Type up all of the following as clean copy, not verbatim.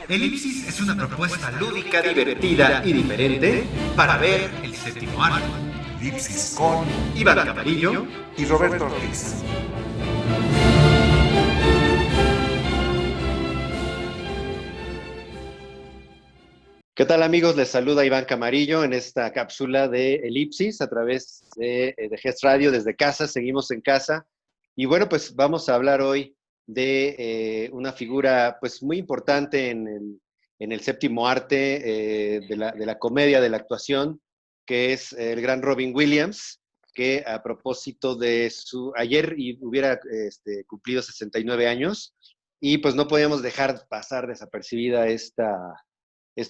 Elipsis es una propuesta lúdica, divertida y diferente para ver el séptimo arte. Elipsis con Iván Camarillo y Roberto Ortiz. ¿Qué tal, amigos? Les saluda Iván Camarillo en esta cápsula de Elipsis a través de Gest Radio desde casa. Seguimos en casa y bueno, pues vamos a hablar hoy de una figura pues muy importante en el séptimo arte de la comedia, de la actuación, que es el gran Robin Williams, que a propósito de ayer hubiera cumplido 69 años y pues no podíamos dejar pasar desapercibida esta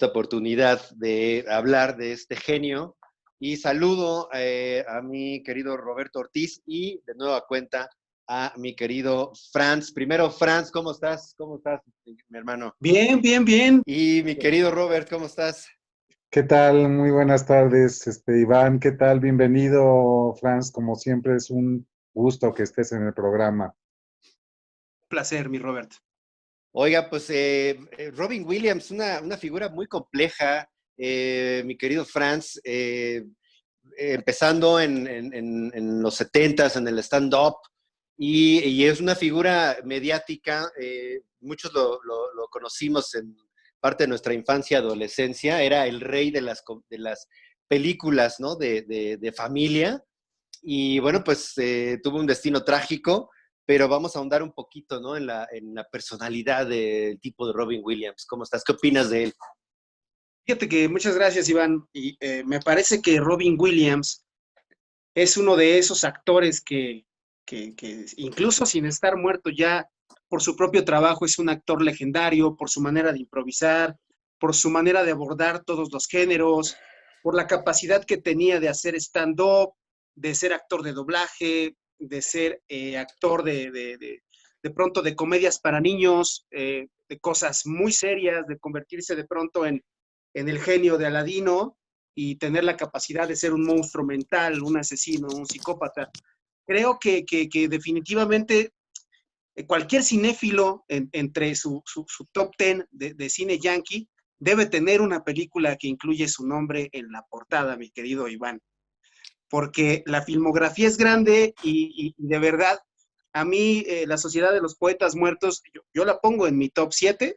oportunidad de hablar de este genio. Y saludo a mi querido Roberto Ortiz y de nueva cuenta a mi querido Franz. Primero, Franz, ¿cómo estás? ¿Cómo estás, mi hermano? Bien, bien, bien. Y mi querido Robert, ¿cómo estás? ¿Qué tal? Muy buenas tardes, Iván. ¿Qué tal? Bienvenido, Franz. Como siempre, es un gusto que estés en el programa. Placer, mi Robert. Oiga, pues Robin Williams, una figura muy compleja, mi querido Franz, empezando en los 70s, en el stand-up, y es una figura mediática, muchos lo conocimos en parte de nuestra infancia, adolescencia, era el rey de las películas, ¿no? De familia, y bueno, pues tuvo un destino trágico, pero vamos a ahondar un poquito, ¿no? En la personalidad del tipo de Robin Williams. ¿Cómo estás? ¿Qué opinas de él? Fíjate que muchas gracias, Iván. Y me parece que Robin Williams es uno de esos actores que incluso sin estar muerto ya por su propio trabajo es un actor legendario, por su manera de improvisar, por su manera de abordar todos los géneros, por la capacidad que tenía de hacer stand-up, de ser actor de doblaje, de ser actor de pronto de comedias para niños, de cosas muy serias, de convertirse de pronto en el genio de Aladino y tener la capacidad de ser un monstruo mental, un asesino, un psicópata. Creo que definitivamente cualquier cinéfilo entre su top 10 de cine yankee debe tener una película que incluye su nombre en la portada, mi querido Iván, porque la filmografía es grande y de verdad, a mí La Sociedad de los Poetas Muertos, yo la pongo en mi top 7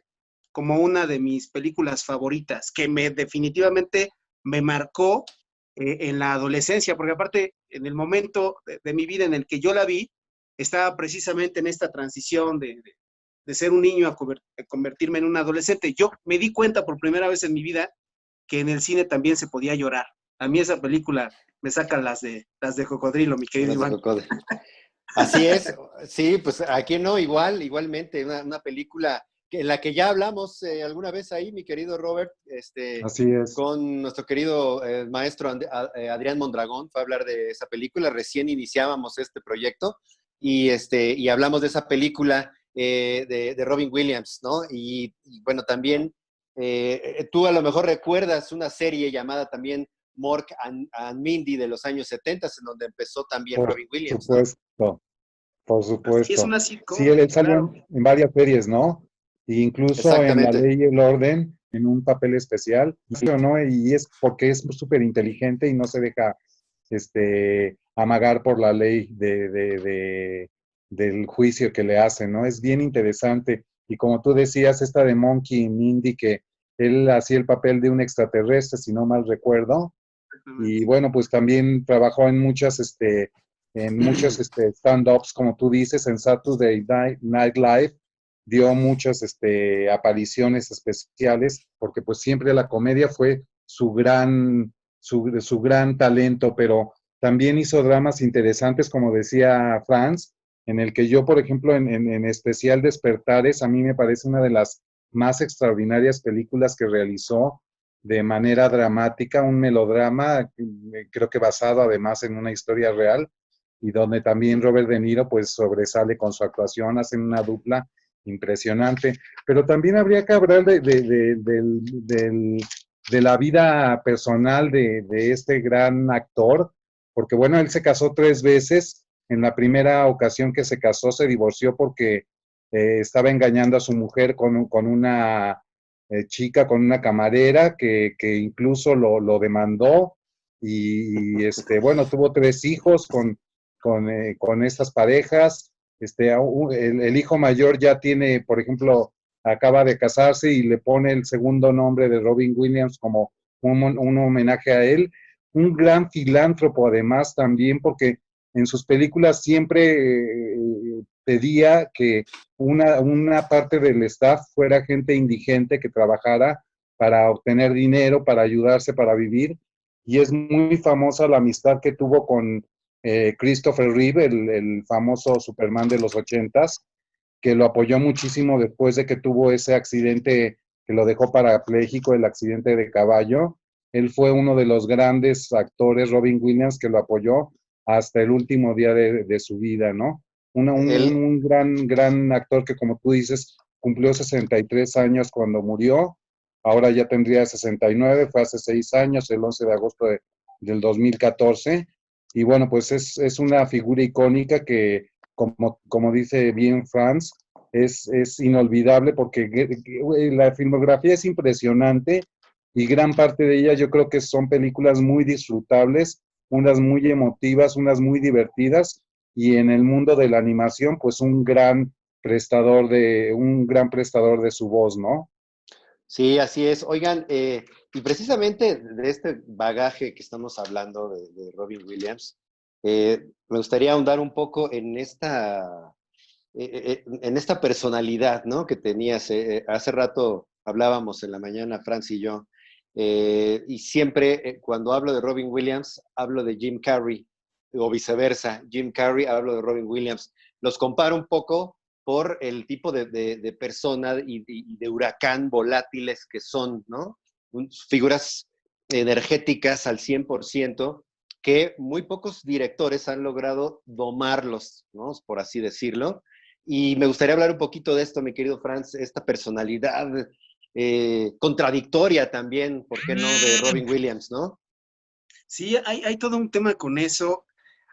como una de mis películas favoritas, que definitivamente me marcó en la adolescencia, porque aparte, en el momento de mi vida en el que yo la vi, estaba precisamente en esta transición de ser un niño a convertirme en un adolescente. Yo me di cuenta por primera vez en mi vida que en el cine también se podía llorar. A mí esa película me saca las de cocodrilo, mi querido Iván. Así es, sí, pues aquí no, igualmente, una película en la que ya hablamos alguna vez ahí, mi querido Robert, Así es. con nuestro querido maestro Adrián Mondragón, fue a hablar de esa película, recién iniciábamos este proyecto, y hablamos de esa película de Robin Williams, ¿no? Y bueno, también tú a lo mejor recuerdas una serie llamada también Mork and Mindy de los años 70, en donde empezó también Por Robin Williams, ¿no? supuesto, por Así es supuesto. una Sí, sitcom, él salió claro. en varias series, ¿no? E incluso en La Exactamente. Ley y el Orden, en un papel especial, ¿no? Y es porque es súper inteligente y no se deja amagar por la ley del juicio que le hacen, ¿no? Es bien interesante. Y como tú decías, esta de Monkey y Mindy, que él hacía el papel de un extraterrestre, si no mal recuerdo. Y bueno, pues también trabajó en muchos stand-ups, como tú dices, en Saturday Night Live, dio muchas apariciones especiales, porque pues siempre la comedia fue su gran talento, pero también hizo dramas interesantes, como decía Franz, en el que yo, por ejemplo, en especial Despertares, a mí me parece una de las más extraordinarias películas que realizó de manera dramática, un melodrama, creo que basado además en una historia real, y donde también Robert De Niro pues sobresale con su actuación, hacen una dupla impresionante. Pero también habría que hablar de la vida personal de este gran actor, porque bueno, él se casó 3 veces. En la primera ocasión que se casó se divorció porque estaba engañando a su mujer con una chica con una camarera que incluso lo demandó bueno, tuvo 3 hijos con estas parejas. El hijo mayor ya tiene, por ejemplo, acaba de casarse y le pone el segundo nombre de Robin Williams como un homenaje a él. Un gran filántropo además también, porque en sus películas siempre pedía que una parte del staff fuera gente indigente que trabajara para obtener dinero, para ayudarse, para vivir. Y es muy famosa la amistad que tuvo con Christopher Reeve, el famoso Superman de los 80s, que lo apoyó muchísimo después de que tuvo ese accidente que lo dejó parapléjico, el accidente de caballo. Él fue uno de los grandes actores, Robin Williams, que lo apoyó hasta el último día de su vida, ¿no? Él, Un gran actor que, como tú dices, cumplió 63 años cuando murió. Ahora ya tendría 69, fue hace 6 años, el 11 de agosto del 2014. Y bueno, pues es una figura icónica que, como dice bien Franz, es inolvidable porque la filmografía es impresionante y gran parte de ella yo creo que son películas muy disfrutables, unas muy emotivas, unas muy divertidas, y en el mundo de la animación, pues un gran prestador de su voz, ¿no? sí, así es. Oigan, y precisamente de este bagaje que estamos hablando de Robin Williams, me gustaría ahondar un poco en esta personalidad, ¿no? Que tenías. Hace rato hablábamos en la mañana, Franz y yo, y siempre cuando hablo de Robin Williams, hablo de Jim Carrey, o viceversa. Jim Carrey, hablo de Robin Williams. Los comparo un poco por el tipo de persona y de huracán volátiles que son, ¿no? Figuras energéticas al 100%, que muy pocos directores han logrado domarlos, ¿no? Por así decirlo. Y me gustaría hablar un poquito de esto, mi querido Franz, esta personalidad contradictoria también, ¿por qué no?, de Robin Williams, ¿no? Sí, hay todo un tema con eso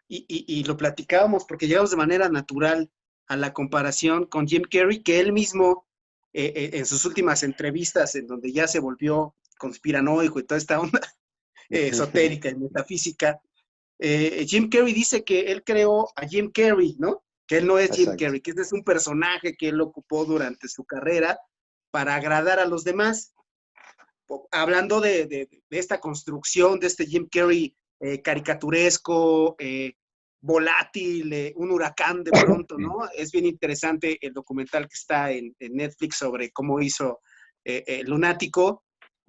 y lo platicábamos porque llegamos de manera natural a la comparación con Jim Carrey, que él mismo en sus últimas entrevistas, en donde ya se volvió conspiranoico y toda esta onda esotérica y metafísica, Jim Carrey dice que él creó a Jim Carrey, ¿no? Que él no es Jim Exacto. Carrey, que este es un personaje que él ocupó durante su carrera para agradar a los demás. Hablando de esta construcción, de este Jim Carrey caricaturesco, volátil, un huracán de pronto, ¿no? Es bien interesante el documental que está en Netflix sobre cómo hizo Lunático,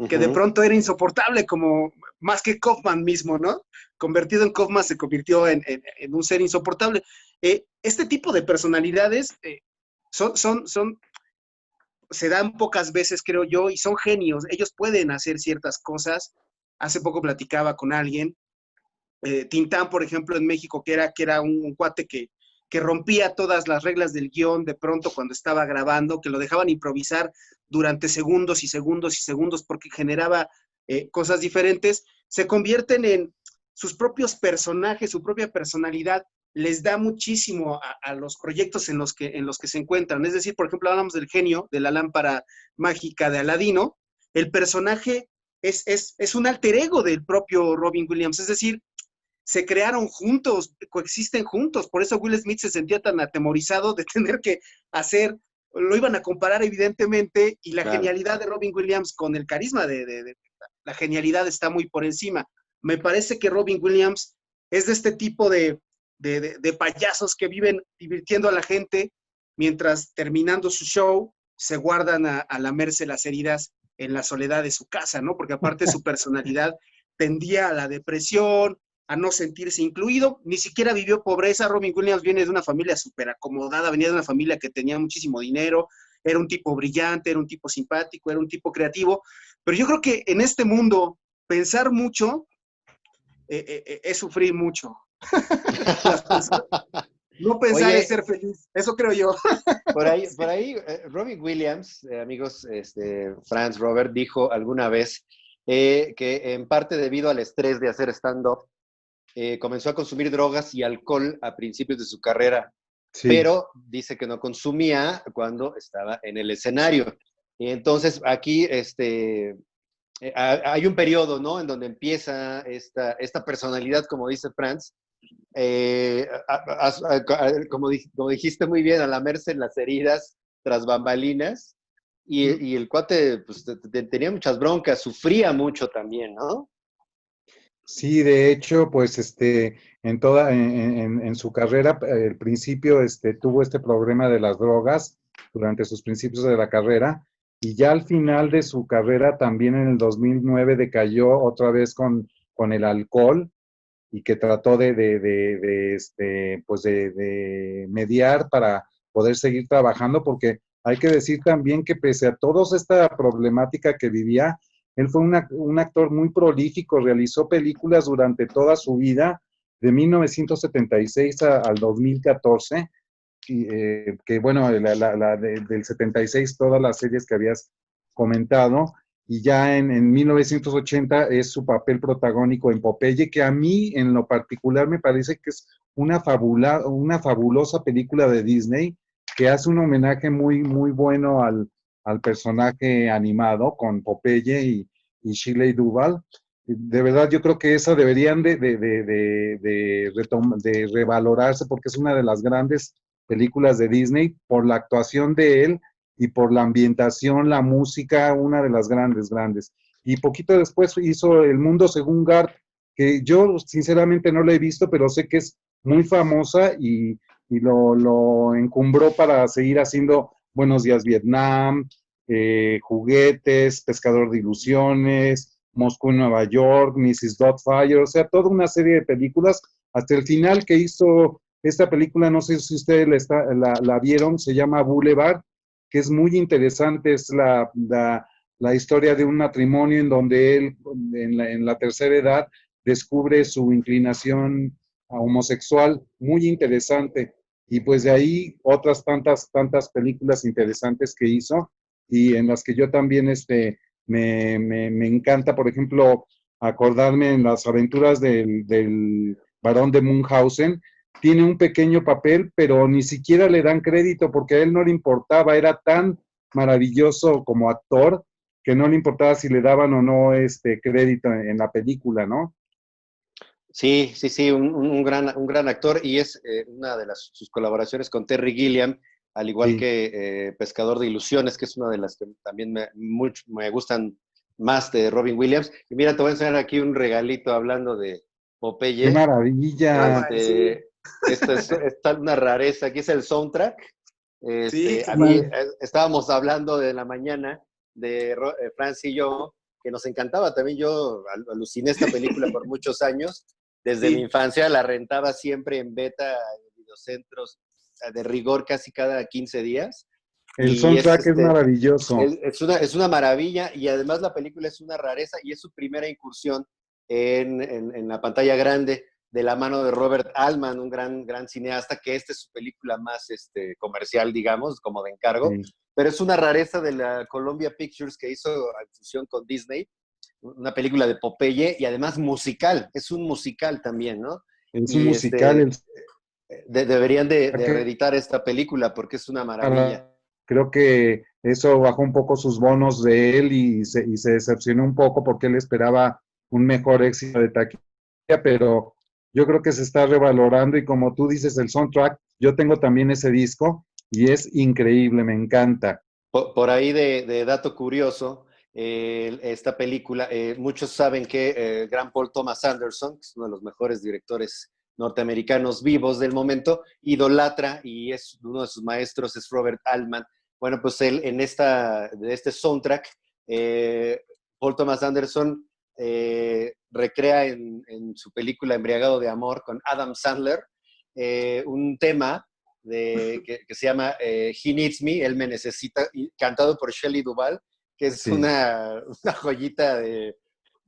que de pronto era insoportable, como más que Kaufman mismo, ¿no? Convertido en Kaufman se convirtió en un ser insoportable. Este tipo de personalidades son se dan pocas veces, creo yo, y son genios. Ellos pueden hacer ciertas cosas. Hace poco platicaba con alguien, Tintán, por ejemplo, en México, que era un cuate que rompía todas las reglas del guión de pronto cuando estaba grabando, que lo dejaban improvisar durante segundos y segundos y segundos porque generaba cosas diferentes, se convierten en sus propios personajes, su propia personalidad, les da muchísimo a los proyectos en los que se encuentran. Es decir, por ejemplo, hablamos del genio, de la lámpara mágica de Aladino, el personaje es un alter ego del propio Robin Williams, es decir, se crearon juntos, coexisten juntos, por eso Will Smith se sentía tan atemorizado de tener que hacer, lo iban a comparar evidentemente, y la Claro. genialidad de Robin Williams con el carisma la genialidad está muy por encima. Me parece que Robin Williams es de este tipo de payasos que viven divirtiendo a la gente mientras terminando su show se guardan a lamerse las heridas en la soledad de su casa, ¿no? Porque aparte su personalidad tendía a la depresión, a no sentirse incluido, ni siquiera vivió pobreza. Robin Williams viene de una familia súper acomodada, venía de una familia que tenía muchísimo dinero, era un tipo brillante, era un tipo simpático, era un tipo creativo, pero yo creo que en este mundo pensar mucho es sufrir mucho. No pensar es Oye, ser feliz, eso creo yo. por ahí, Robin Williams, amigos, Franz, Robert, dijo alguna vez que en parte debido al estrés de hacer stand-up, comenzó a consumir drogas y alcohol a principios de su carrera, Sí. pero dice que no consumía cuando estaba en el escenario. Y entonces aquí hay un periodo, ¿no? En donde empieza esta personalidad, como dice Franz, como dijiste muy bien, a lamerse en las heridas tras bambalinas. Y el cuate pues, tenía muchas broncas, sufría mucho también, ¿no? Sí, de hecho, pues en su carrera, al principio tuvo este problema de las drogas durante sus principios de la carrera y ya al final de su carrera también en el 2009 decayó otra vez con el alcohol y que trató de mediar para poder seguir trabajando, porque hay que decir también que pese a toda esta problemática que vivía, él fue un actor muy prolífico, realizó películas durante toda su vida, de 1976 al 2014, que bueno, del 76, todas las series que habías comentado, y ya en 1980 es su papel protagónico en Popeye, que a mí en lo particular me parece que es una fabulosa película de Disney, que hace un homenaje muy, muy bueno al personaje animado con Popeye y Shelley Duvall. De verdad, yo creo que esa deberían de revalorarse porque es una de las grandes películas de Disney por la actuación de él y por la ambientación, la música, una de las grandes, grandes. Y poquito después hizo El Mundo Según Garth, que yo sinceramente no la he visto, pero sé que es muy famosa y lo encumbró para seguir haciendo Buenos Días Vietnam, Juguetes, Pescador de Ilusiones, Moscú en Nueva York, Mrs. Doubtfire, o sea, toda una serie de películas, hasta el final que hizo esta película, no sé si ustedes la vieron, se llama Boulevard, que es muy interesante, es la historia de un matrimonio en donde él, en la tercera edad, descubre su inclinación homosexual, muy interesante. Y pues de ahí otras tantas películas interesantes que hizo y en las que yo también me encanta, por ejemplo, acordarme en las aventuras del Barón de Munchausen. Tiene un pequeño papel, pero ni siquiera le dan crédito porque a él no le importaba, era tan maravilloso como actor que no le importaba si le daban o no crédito en la película, ¿no? Sí, sí, sí, un gran actor y es una de sus colaboraciones con Terry Gilliam, al igual Sí. que Pescador de Ilusiones, que es una de las que también me gustan más de Robin Williams. Y mira, te voy a enseñar aquí un regalito hablando de ¡Qué Popeye. maravilla! Ay, sí, Esta es una rareza, aquí es el soundtrack. sí, qué A mí padre. estábamos hablando de la mañana de Franz y yo, que nos encantaba también. Yo aluciné esta película por muchos años. Desde mi Sí, infancia la rentaba siempre en beta, en videocentros, de rigor casi cada 15 días. El Y soundtrack es maravilloso. es una maravilla y además la película es una rareza y es su primera incursión en la pantalla grande de la mano de Robert Altman, un gran cineasta, que esta es su película más comercial, digamos, como de encargo, Sí. pero es una rareza de la Columbia Pictures que hizo en fusión con Disney, una película de Popeye y además musical, es un musical también, ¿no? Es un Y musical, el deberían de soundtrack reeditar esta película porque es una maravilla. para- creo que eso bajó un poco sus bonos de él y se decepcionó un poco porque él esperaba un mejor éxito de taquilla, pero yo creo que se está revalorando y como tú dices, el soundtrack, yo tengo también ese disco y es increíble, me encanta. Por ahí de dato curioso, esta película, muchos saben que gran Paul Thomas Anderson, que es uno de los mejores directores norteamericanos vivos del momento, idolatra y es uno de sus maestros es Robert Altman. Bueno, pues él de este soundtrack, eh, Paul Thomas Anderson recrea en su película Embriagado de Amor con Adam Sandler un tema que se llama He Needs Me, Él Me Necesita, cantado por Shelley Duvall, que es Sí, una joyita de,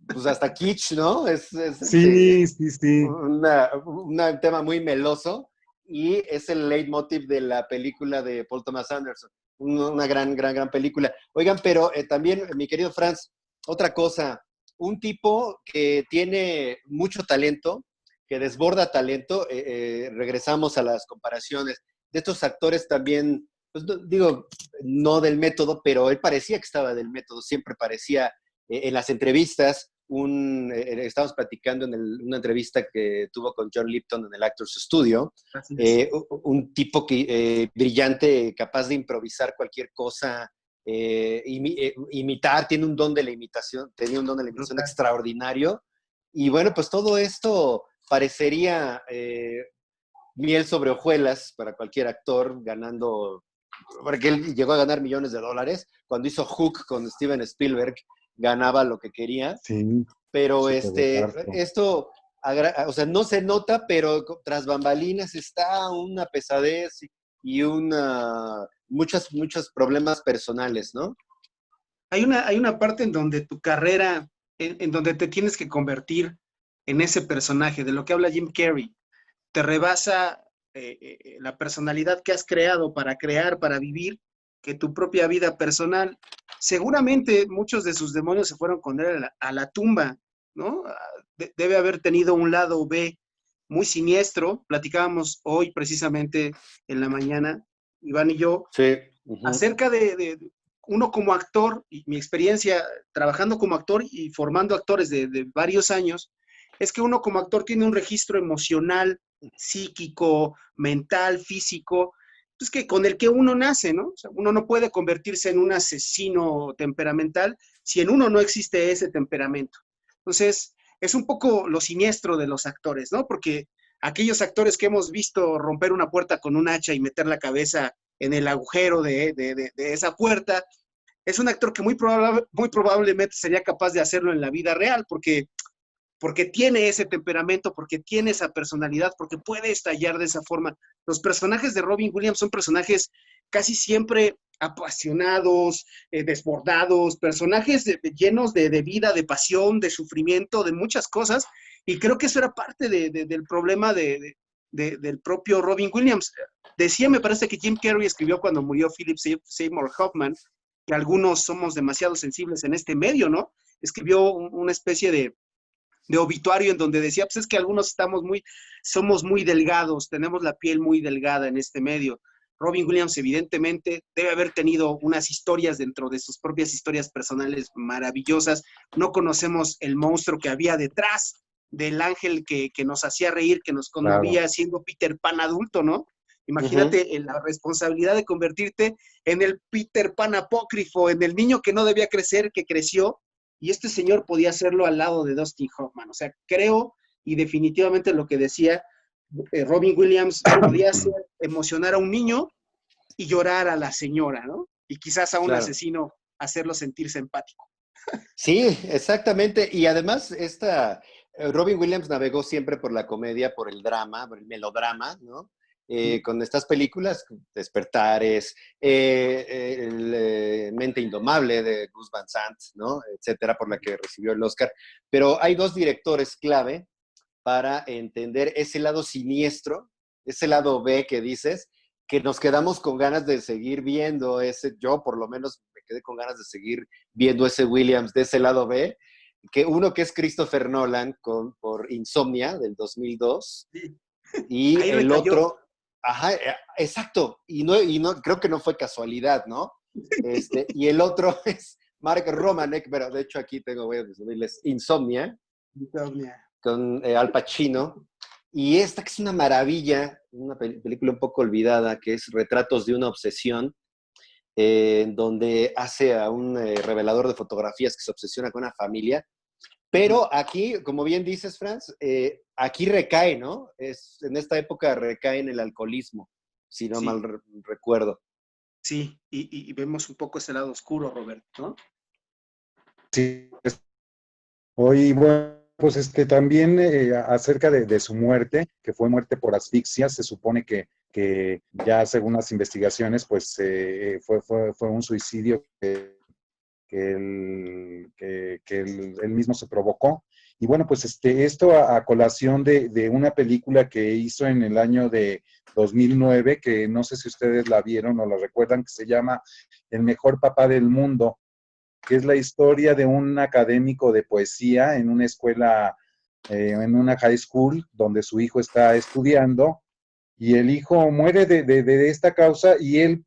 pues hasta kitsch, ¿no? sí, sí, sí. Un tema muy meloso y es el leitmotiv de la película de Paul Thomas Anderson. Una gran película. Oigan, pero también, mi querido Franz, otra cosa, un tipo que tiene mucho talento, que desborda talento, regresamos a las comparaciones de estos actores también pues digo, no del método, pero él parecía que estaba del método, siempre parecía en las entrevistas, estábamos platicando en una entrevista que tuvo con John Lipton en el Actors Studio, Así es. un tipo brillante, capaz de improvisar cualquier cosa, imitar, tiene un don de la imitación, tenía un don de la imitación Brutal. extraordinario, y bueno, pues todo esto parecería miel sobre hojuelas para cualquier actor ganando, porque él llegó a ganar millones de dólares, cuando hizo Hook con Steven Spielberg, ganaba lo que quería, Sí, pero súper harto. esto, o sea, no se nota, pero tras bambalinas está una pesadez y muchos problemas personales, ¿no? Hay una parte en donde tu carrera, en donde te tienes que convertir en ese personaje, de lo que habla Jim Carrey. Te rebasa la personalidad que has creado para crear, para vivir, que tu propia vida personal. Seguramente muchos de sus demonios se fueron con él a la tumba, ¿no? Debe haber tenido un lado B muy siniestro. Platicábamos hoy precisamente en la mañana, Iván y yo, Sí. Uh-huh. acerca de uno como actor y mi experiencia trabajando como actor y formando actores de varios años, es que uno como actor tiene un registro emocional, psíquico, mental, físico, pues que con el que uno nace, ¿no? O sea, uno no puede convertirse en un asesino temperamental si en uno no existe ese temperamento. Entonces, es un poco lo siniestro de los actores, ¿no? Porque aquellos actores que hemos visto romper una puerta con un hacha y meter la cabeza en el agujero de esa puerta, es un actor que muy probablemente sería capaz de hacerlo en la vida real, porque tiene ese temperamento, porque tiene esa personalidad, porque puede estallar de esa forma. Los personajes de Robin Williams son personajes casi siempre apasionados, desbordados, personajes llenos de vida, de pasión, de sufrimiento, de muchas cosas, y creo que eso era parte del problema del propio Robin Williams. Decía, me parece que Jim Carrey escribió cuando murió Philip Seymour Hoffman, que algunos somos demasiado sensibles en este medio, ¿no? Escribió una especie de obituario en donde decía, pues es que algunos somos muy delgados, tenemos la piel muy delgada en este medio. Robin Williams evidentemente debe haber tenido unas historias dentro de sus propias historias personales maravillosas. No conocemos el monstruo que había detrás del ángel que nos hacía reír, que nos Claro. conmovía siendo Peter Pan adulto, ¿no? Uh-huh. Imagínate la responsabilidad de convertirte en el Peter Pan apócrifo, en el niño que no debía crecer, que creció, y este señor podía hacerlo al lado de Dustin Hoffman. O sea, creo, y definitivamente lo que decía Robin Williams, podía hacer emocionar a un niño y llorar a la señora, ¿no? Y quizás a un Claro. asesino hacerlo sentirse empático. Sí, exactamente. Y además, Robin Williams navegó siempre por la comedia, por el drama, por el melodrama, ¿no? Con estas películas, Despertares, Mente Indomable de Gus Van Sant, ¿no? Etcétera, por la que recibió el Oscar. Pero hay dos directores clave para entender ese lado siniestro, ese lado B que dices, que nos quedamos con ganas de seguir viendo yo por lo menos me quedé con ganas de seguir viendo ese Williams de ese lado B, que uno que es Christopher Nolan por Insomnia del 2002, Sí. y Ahí el recayó. otro, ajá, exacto, y no, creo que no fue casualidad, ¿no? Y el otro es Mark Romanek, pero de hecho aquí voy a decirles Insomnia, con Al Pacino. Y esta que es una maravilla, una película un poco olvidada, que es Retratos de una obsesión, donde hace a un revelador de fotografías que se obsesiona con una familia. Pero aquí, como bien dices, Franz, aquí recae, ¿no? En esta época recae en el alcoholismo, si no Sí, mal recuerdo. sí, y vemos un poco ese lado oscuro, Roberto, ¿no? Sí, hoy, bueno, pues también acerca de su muerte, que fue muerte por asfixia, se supone que ya según las investigaciones, pues fue un suicidio que él mismo se provocó. Y bueno, pues esto a colación de una película que hizo en el año de 2009, que no sé si ustedes la vieron o la recuerdan, que se llama El mejor papá del mundo, que es la historia de un académico de poesía en una escuela, en una high school, donde su hijo está estudiando, y el hijo muere de esta causa y él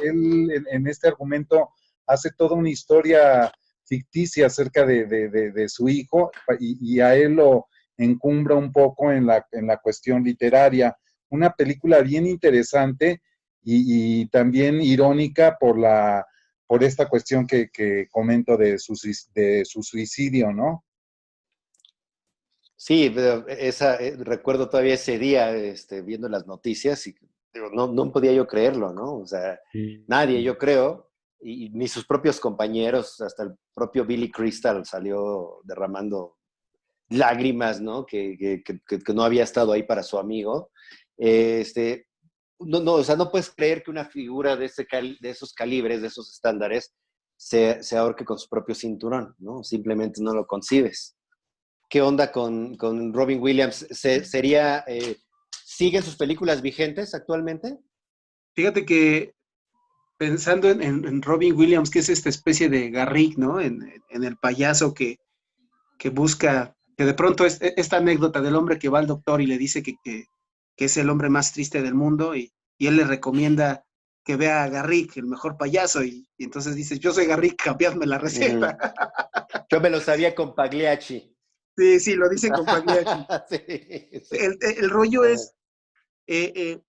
en este argumento hace toda una historia ficticia acerca de su hijo y a él lo encumbra un poco en la cuestión literaria. Una película bien interesante y también irónica por esta cuestión que comento de su suicidio, ¿no? Sí, pero recuerdo todavía ese día viendo las noticias y digo, no podía yo creerlo, ¿no? O sea, Sí. nadie, yo creo, y ni sus propios compañeros, hasta el propio Billy Crystal salió derramando lágrimas, ¿no? Que no había estado ahí para su amigo. No, o sea, no puedes creer que una figura de esos calibres, de esos estándares, se ahorque con su propio cinturón, ¿no? Simplemente no lo concibes. ¿Qué onda con Robin Williams? ¿Siguen sus películas vigentes actualmente? Fíjate que pensando en Robin Williams, que es esta especie de Garrick, ¿no? En el payaso que busca, que de pronto es esta anécdota del hombre que va al doctor y le dice que es el hombre más triste del mundo y él le recomienda que vea a Garrick, el mejor payaso, y entonces dices, yo soy Garrick, cambiadme la receta. Yo me lo sabía con Pagliacci. Sí, sí, lo dicen con Pagliacci. Sí, sí. El rollo es, eh, eh,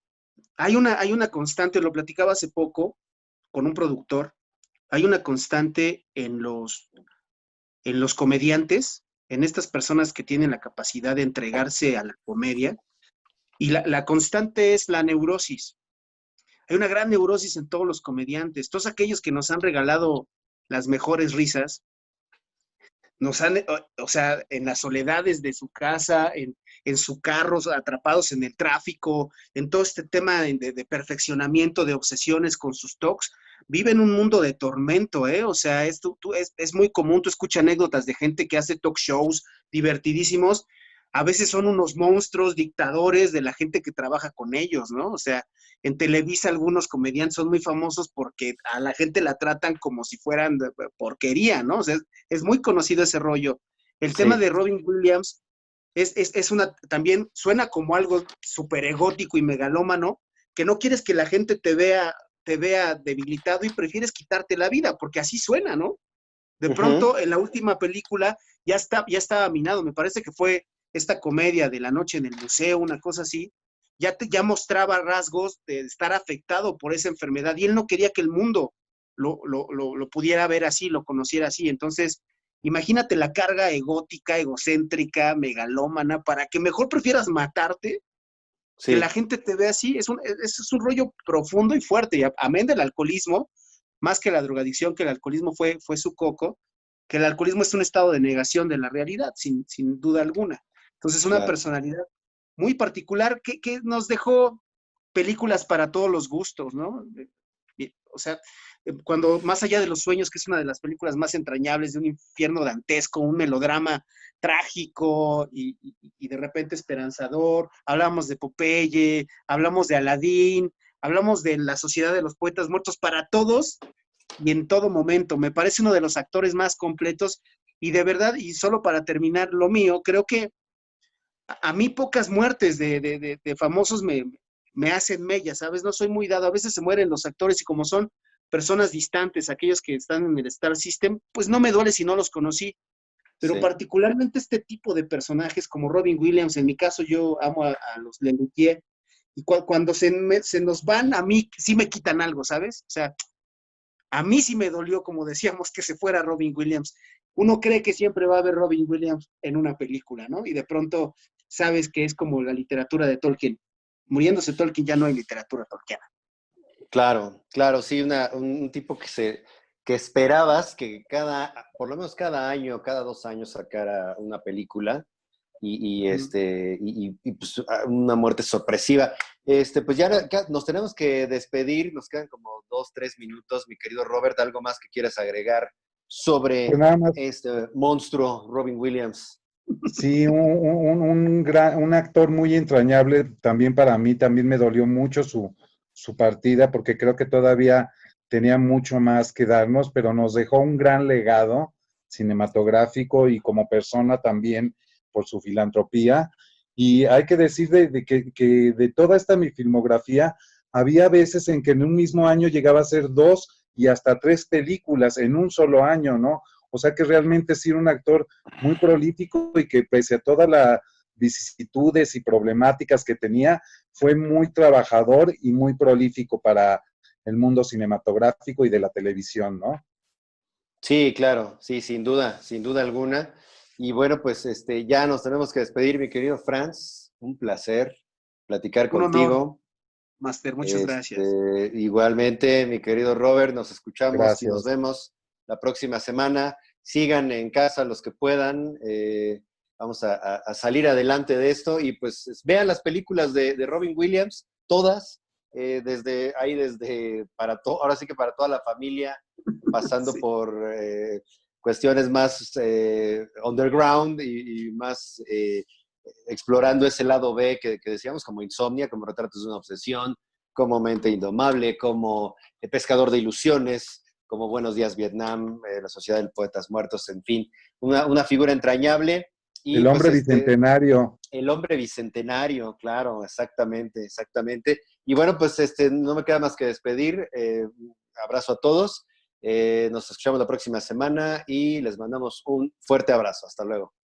hay una constante, lo platicaba hace poco con un productor, hay una constante en los comediantes, en estas personas que tienen la capacidad de entregarse a la comedia, y la constante es la neurosis. Hay una gran neurosis en todos los comediantes, todos aquellos que nos han regalado las mejores risas, nos han, o sea, en las soledades de su casa, en su carro, atrapados en el tráfico, en todo este tema de perfeccionamiento, de obsesiones con sus talks, viven un mundo de tormento, ¿eh? O sea, es muy común, tú escuchas anécdotas de gente que hace talk shows divertidísimos, a veces son unos monstruos, dictadores de la gente que trabaja con ellos, ¿no? O sea, en Televisa algunos comediantes son muy famosos porque a la gente la tratan como si fueran porquería, ¿no? O sea, es muy conocido ese rollo. El tema Sí. de Robin Williams también suena como algo súper egótico y megalómano, que no quieres que la gente te vea debilitado y prefieres quitarte la vida, porque así suena, ¿no? De pronto, en la última película ya estaba minado, me parece que fue esta comedia de la noche en el museo, una cosa así, ya mostraba rasgos de estar afectado por esa enfermedad y él no quería que el mundo lo pudiera ver así, lo conociera así. Entonces, imagínate la carga egótica, egocéntrica, megalómana, para que mejor prefieras matarte, que la Sí, gente te vea así. Es un rollo profundo y fuerte. Y amén del alcoholismo, más que la drogadicción, que el alcoholismo fue su coco, que el alcoholismo es un estado de negación de la realidad, sin duda alguna. Entonces, una claro. personalidad muy particular que nos dejó películas para todos los gustos, ¿no? O sea, cuando Más allá de los sueños, que es una de las películas más entrañables de un infierno dantesco, un melodrama trágico y de repente esperanzador, hablamos de Popeye, hablamos de Aladín, hablamos de La Sociedad de los Poetas Muertos para todos y en todo momento. Me parece uno de los actores más completos y de verdad, y solo para terminar lo mío, creo que a mí pocas muertes de famosos me hacen mella, ¿sabes? No soy muy dado. A veces se mueren los actores y como son personas distantes, aquellos que están en el Star System, pues no me duele si no los conocí. Pero Sí. particularmente este tipo de personajes como Robin Williams, en mi caso yo amo a los Lelutier, y cuando se nos van, a mí sí me quitan algo, ¿sabes? O sea, a mí sí me dolió, como decíamos, que se fuera Robin Williams. Uno cree que siempre va a haber Robin Williams en una película, ¿no? Y de pronto sabes que es como la literatura de Tolkien. Muriéndose Tolkien ya no hay literatura tolkiana. Claro, claro, sí, un tipo que esperabas que por lo menos cada año, cada 2 años sacara una película y pues una muerte sorpresiva. Pues ya nos tenemos que despedir, nos quedan como 2, 3 minutos, mi querido Robert, ¿algo más que quieras agregar Pues sobre nada más, este monstruo Robin Williams? sí, un actor muy entrañable también para mí, también me dolió mucho su partida porque creo que todavía tenía mucho más que darnos, pero nos dejó un gran legado cinematográfico y como persona también por su filantropía. Y hay que decir que de toda esta mi filmografía, había veces en que en un mismo año llegaba a ser 2 y hasta 3 películas en un solo año, ¿no? O sea que realmente sí era un actor muy prolífico y que pese a todas las vicisitudes y problemáticas que tenía, fue muy trabajador y muy prolífico para el mundo cinematográfico y de la televisión, ¿no? Sí, claro, sí, sin duda alguna. Y bueno, pues ya nos tenemos que despedir, mi querido Franz. Un placer platicar Un honor, contigo. Master, muchas gracias. Igualmente, mi querido Robert, nos escuchamos y nos Gracias. vemos la próxima semana. Sigan en casa los que puedan. Vamos a salir adelante de esto y pues vean las películas de Robin Williams, todas, desde ahora sí que para toda la familia, pasando Sí. por cuestiones más underground y más explorando ese lado B que decíamos, como Insomnia, como Retratos de una obsesión, como Mente Indomable, como Pescador de Ilusiones, como Buenos Días Vietnam, La Sociedad de Poetas Muertos, en fin, una figura entrañable. Y El hombre pues bicentenario. el hombre bicentenario, claro, exactamente. Y bueno, pues no me queda más que despedir. Abrazo a todos. Nos escuchamos la próxima semana y les mandamos un fuerte abrazo. Hasta luego.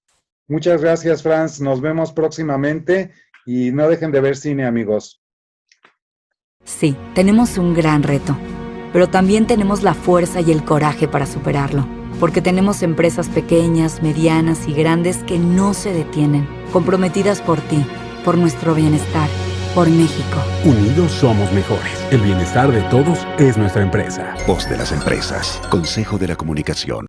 Muchas gracias, Franz. Nos vemos próximamente y no dejen de ver cine, amigos. Sí, tenemos un gran reto, pero también tenemos la fuerza y el coraje para superarlo, porque tenemos empresas pequeñas, medianas y grandes que no se detienen, comprometidas por ti, por nuestro bienestar, por México. Unidos somos mejores. El bienestar de todos es nuestra empresa. Voz de las empresas. Consejo de la Comunicación.